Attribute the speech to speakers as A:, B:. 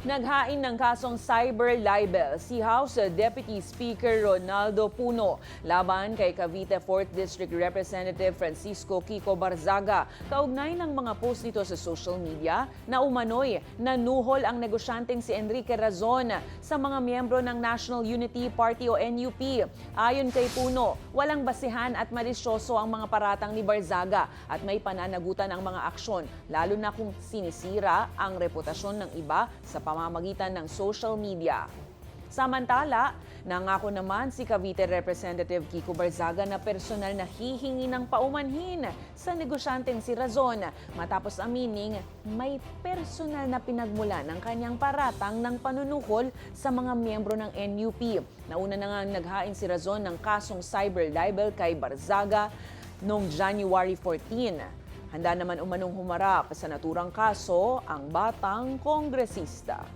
A: Naghain ng kasong cyber libel si House Deputy Speaker Ronaldo Puno laban kay Cavite 4th District Representative Francisco Kiko Barzaga. Kaugnay ng mga post nito sa social media na umano'y nanuhol ang negosyanteng si Enrique Razon sa mga miyembro ng National Unity Party o NUP. Ayon kay Puno, walang basihan at malisyoso ang mga paratang ni Barzaga at may pananagutan ang mga aksyon, lalo na kung sinisira ang reputasyon ng iba sa pamamagitan ng social media. Samantala, nangako naman si Cavite Representative Kiko Barzaga na personal na hihingi ng paumanhin sa negosyanteng si Razon matapos amining may personal na pinagmula ng kanyang paratang ng panunuhol sa mga miyembro ng NUP. Nauna na nga naghain si Razon ng kasong cyber libel kay Barzaga noong January 14. Handa naman umanong humarap sa naturang kaso ang batang kongresista.